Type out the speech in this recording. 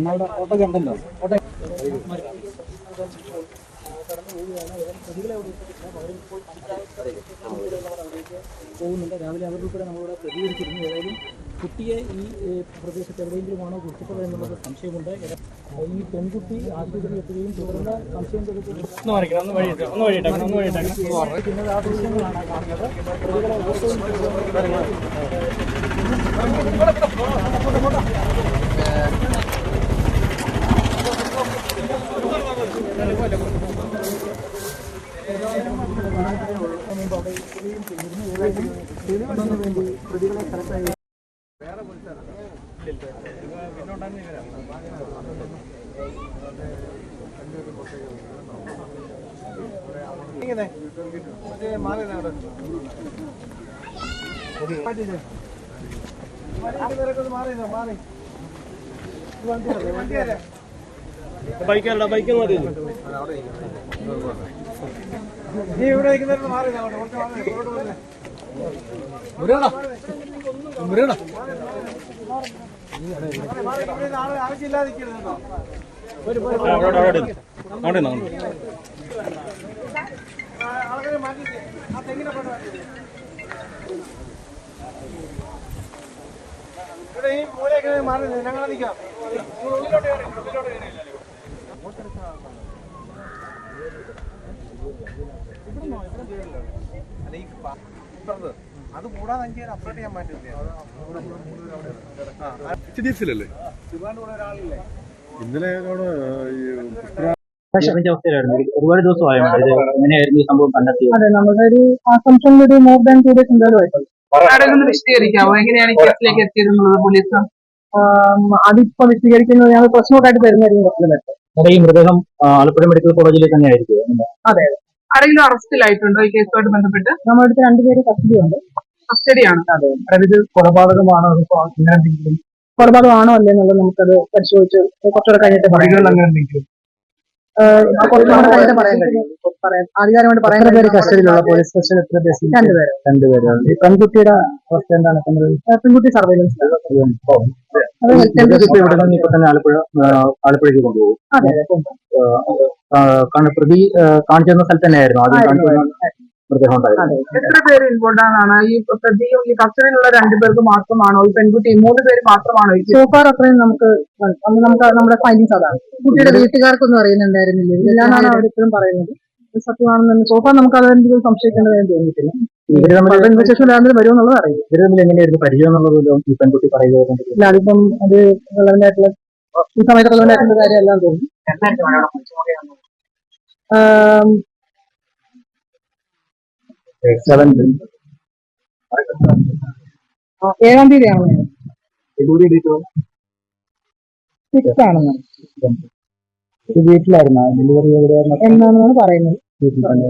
നമ്മുടെ ഓട്ടോ കണ്ടല്ലോ ഓട്ടോ പോകുന്നുണ്ട്. രാവിലെ അവരുടെ നമ്മളിവിടെ പ്രതികരിച്ചിരുന്നു. ഏതായാലും കുട്ടിയെ ഈ പ്രദേശത്ത് എവിടെയെങ്കിലുമാണോ കുറിച്ചിട്ടത് എന്നുള്ളത് സംശയമുണ്ട്. ഈ പെൺകുട്ടി ആശുപത്രിയിൽ എത്തുകയും തുടർന്ന് സംശയം പിന്നെ ആ ദൃശ്യങ്ങളാണ് കാണുന്നത്. പ്രതികളെ പ്രതികളെ സ്ഥലത്തായി ബൈക്കല്ല ബൈക്ക് മതി. നീ ഇവിടെ മാറി ആവശ്യമില്ലാതിരിക്കരുതോ. ആൾക്കാരെ മാറ്റിട്ട് ആ തെങ്ങിനെ ഇവിടെ ഈ മൂലയൊക്കെ മാറി ഞങ്ങൾ നിൽക്കാം. അത് കൂടാതെ എനിക്ക് അപ്ഡേറ്റ് ചെയ്യാൻ പറ്റില്ലേ? ഇന്നലെ അവസ്ഥയിലായിരുന്നു. ഒരുപാട് ദിവസമായോ ഇത് എങ്ങനെയായിരുന്നു ഈ സംഭവം കണ്ടെത്തിയത്? അതെ, നമ്മുടെ ഒരു ആസംഷൻ ഒരു മോർ ദാൻ 2 days എന്തായാലും വിശദീകരിക്കാവോ എങ്ങനെയാണ് കേസിലേക്ക് എത്തിയിരുന്നത് പോലീസ്? അതിപ്പോ വിശദീകരിക്കുന്നത് ഞങ്ങൾ പ്രശ്നമായിട്ട് തരുന്നതായിരിക്കും. ഈ മൃതദേഹം ആലപ്പുഴ മെഡിക്കൽ കോളേജിൽ തന്നെ ആയിരിക്കും. അതെ, ആരെങ്കിലും അറസ്റ്റിലായിട്ടുണ്ടോ ഈ കേസുമായിട്ട് ബന്ധപ്പെട്ട്? നമ്മുടെ അടുത്ത് 2 പേര് കസ്റ്റഡിയുണ്ട്. കസ്റ്റഡിയാണ്. അതെ, ഇത് കൊലപാതകമാണോ കൊലപാതകമാണോ അല്ലേ എന്നുള്ളത് നമുക്കത് പരിശോധിച്ച് കുറച്ചുകൂടെ കഴിഞ്ഞിട്ട് കുറച്ചുകൂടെ കഴിഞ്ഞിട്ട് പറയാൻ കഴിയും. ആധികാരികമായിട്ട് പറയാൻ കസ്റ്റഡിയിലുള്ള പോലീസ് സ്റ്റേഷൻ എത്ര പേര്? 2 പേര്. ഈ പെൺകുട്ടിയുടെ അവസ്ഥ എന്താണ്? പെൺകുട്ടി സർവൈലൻസ് ഇവിടെ നിന്ന് ഇപ്പൊ തന്നെ ആലപ്പുഴയ്ക്ക് കൊണ്ടുപോകും. പ്രതി കാണിച്ചിരുന്ന സ്ഥലത്ത് തന്നെയായിരുന്നു ആദ്യം മൃതദേഹം ഉണ്ടായത്. എത്ര പേര് ഇൻവോൾവ് ആണ്? ഈ പ്രതിയും ഈ കസ്റ്റഡിയിലുള്ള 2 പേർക്ക് മാത്രമാണോ? ഈ പെൺകുട്ടി 3 പേര് മാത്രമാണോ? സോഫാർ അത്രയും നമുക്ക് നമ്മുടെ ഫൈൻഡിങ്സ് അതാണ്. കുട്ടിയുടെ വീട്ടുകാർക്കൊന്നും അറിയുന്നുണ്ടായിരുന്നില്ല ഇല്ലാന്നാണ് അവരിപ്പോഴും പറയുന്നത്. സത്യമാണെന്ന് സോഫാർ നമുക്ക് അതെന്തെങ്കിലും സംശയിക്കേണ്ടതായി തോന്നിയിട്ടില്ല. ഇൻവെസ്റ്റിഗേഷൻ വരുമെന്നുള്ളത് അറിയില്ല. ഇവർ തമ്മിൽ എങ്ങനെയായിരുന്നു പരിചയം എന്നുള്ളത് ഈ പെൺകുട്ടി പറയുക? ഇല്ല, അതിപ്പം അത് relevant ഈ സമയത്ത് relevant ആയിട്ടുള്ള കാര്യമെല്ലാം തോന്നുന്നു. 7-ാം തീയതിയാണ് 6 ആണെന്ന്. വീട്ടിലായിരുന്നു ഡെലിവറി എവിടെയായിരുന്നു എന്നാണ് പറയുന്നത്. വീട്ടിൽ തന്നെ.